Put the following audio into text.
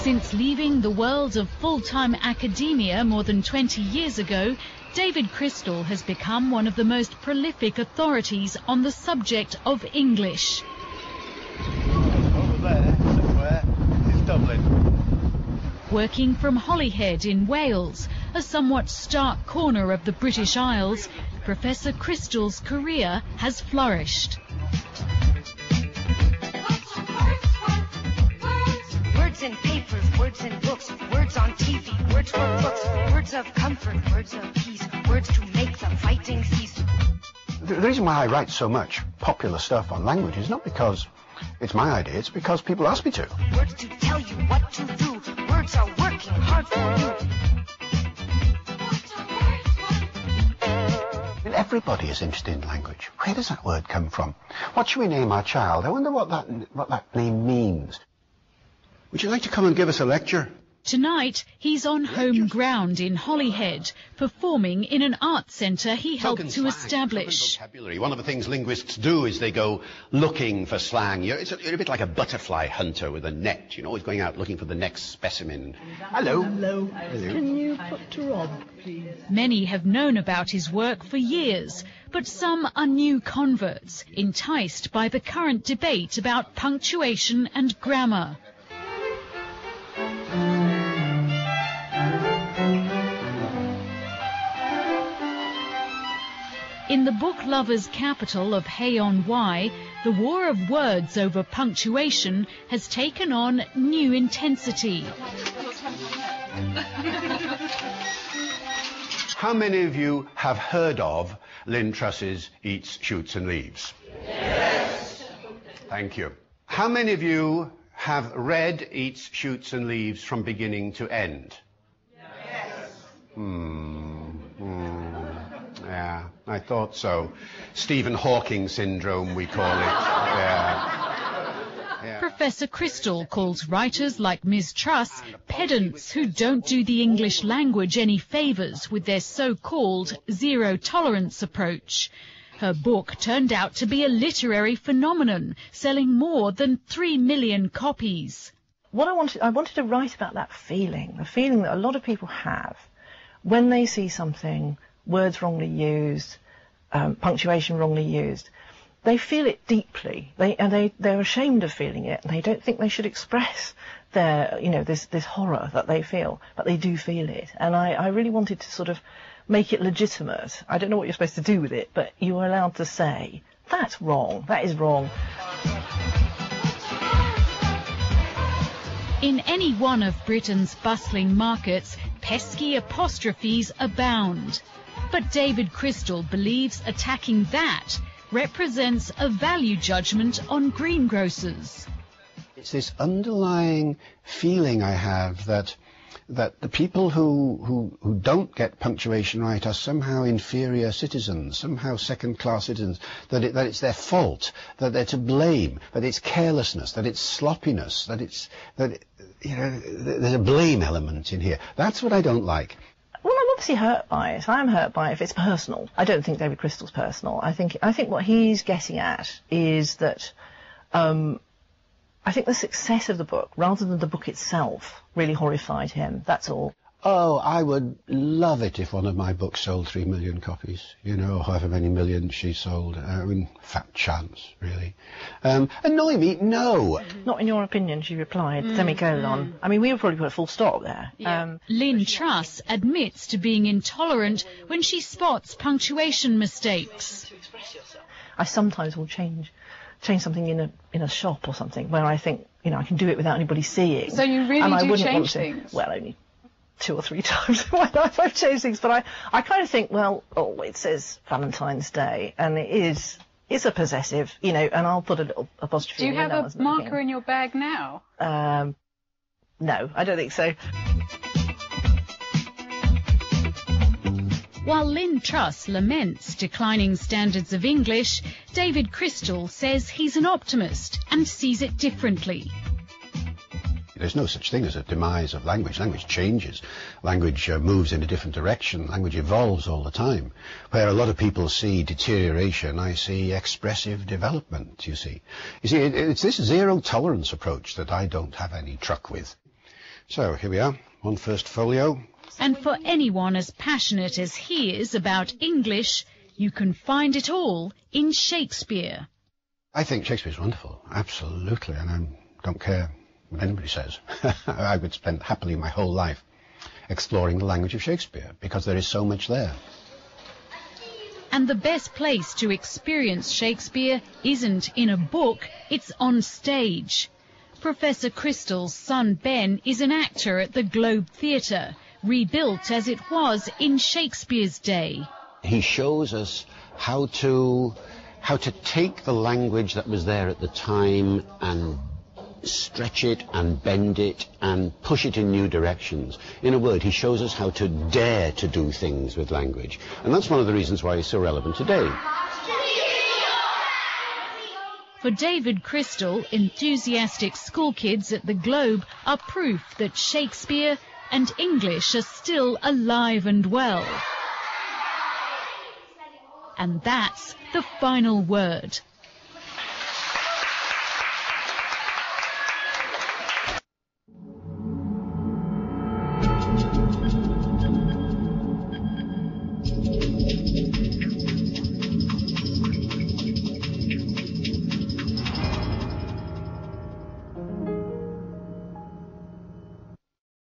Since leaving the world of full-time academia more than 20 years ago, David Crystal has become one of the most prolific authorities on the subject of English. Over there, somewhere, is Dublin. Working from Holyhead in Wales, a somewhat stark corner of the British Isles, Professor Crystal's career has flourished. Words in papers, words in books, words on TV, words for books, words of comfort, words of peace, words to make the fighting cease. The reason why I write so much popular stuff on language is not because it's my idea, it's because people ask me to. Words to tell you what to do, words are working hard for you. Everybody is interested in language. Where does that word come from? What should we name our child? I wonder what that name means. Would you like to come and give us a lecture? Tonight, he's on home ground in Holyhead, performing in an art centre he helped to establish. Vocabulary. One of the things linguists do is they go looking for slang. You're a bit like a butterfly hunter with a net. You're always going out looking for the next specimen. Hello. Hello. Can you put to Rob, please? Many have known about his work for years, but some are new converts, enticed by the current debate about punctuation and grammar. In the book lovers' capital of Hay-on-Wye, the war of words over punctuation has taken on new intensity. How many of you have heard of Lynn Truss's Eats, Shoots and Leaves? Yes. Thank you. How many of you have read Eats, Shoots and Leaves from beginning to end? Yes. Yeah, I thought so. Stephen Hawking syndrome, we call it. Yeah. Professor Crystal calls writers like Ms. Truss pedants who don't do the English language any favours with their so-called zero-tolerance approach. Her book turned out to be a literary phenomenon, selling more than 3 million copies. What I wanted to write about that feeling, the feeling that a lot of people have when they see something, words wrongly used, punctuation wrongly used. They feel it deeply. They're ashamed of feeling it, and they don't think they should express their, this horror that they feel, but they do feel it. And I really wanted to sort of make it legitimate. I don't know what you're supposed to do with it, but you are allowed to say, that's wrong, that is wrong. In any one of Britain's bustling markets, pesky apostrophes abound. But David Crystal believes attacking that represents a value judgment on greengrocers. It's this underlying feeling I have that the people who don't get punctuation right are somehow inferior citizens, somehow second-class citizens, that it's their fault, that they're to blame, that it's carelessness, that it's sloppiness, that there's a blame element in here. That's what I don't like. Well, I'm obviously hurt by it. I'm hurt by it if it's personal. I don't think David Crystal's personal. I think what he's getting at is that I think the success of the book, rather than the book itself, really horrified him. That's all. Oh, I would love it if one of my books sold 3 million copies. However many million she sold. Fat chance, really. Annoy me? No. Not in your opinion, she replied, semicolon. I mean, we would probably put a full stop there. Yeah. Lynn Truss admits to being intolerant when she spots punctuation mistakes. I sometimes will change something in a shop or something where I think, I can do it without anybody seeing. So you really do change things? Well, only 2 or 3 times in my life I've changed things, but I kind of think, it says Valentine's Day, and it's a possessive, and I'll put a little apostrophe. Do you have a marker in your bag now? No, I don't think so. While Lynn Truss laments declining standards of English, David Crystal says he's an optimist and sees it differently. There's no such thing as a demise of language. Language changes. Language moves in a different direction. Language evolves all the time. Where a lot of people see deterioration, I see expressive development, you see. It's this zero-tolerance approach that I don't have any truck with. So here we are, one first folio. And for anyone as passionate as he is about English, you can find it all in Shakespeare. I think Shakespeare's wonderful, absolutely, and I don't care what anybody says. I would spend happily my whole life exploring the language of Shakespeare, because there is so much there. And the best place to experience Shakespeare isn't in a book, it's on stage. Professor Crystal's son Ben is an actor at the Globe Theatre, rebuilt as it was in Shakespeare's day. He shows us how to take the language that was there at the time and stretch it and bend it and push it in new directions. In a word, he shows us how to dare to do things with language. And that's one of the reasons why he's so relevant today. For David Crystal, enthusiastic schoolkids at the Globe are proof that Shakespeare and English are still alive and well. And that's the final word.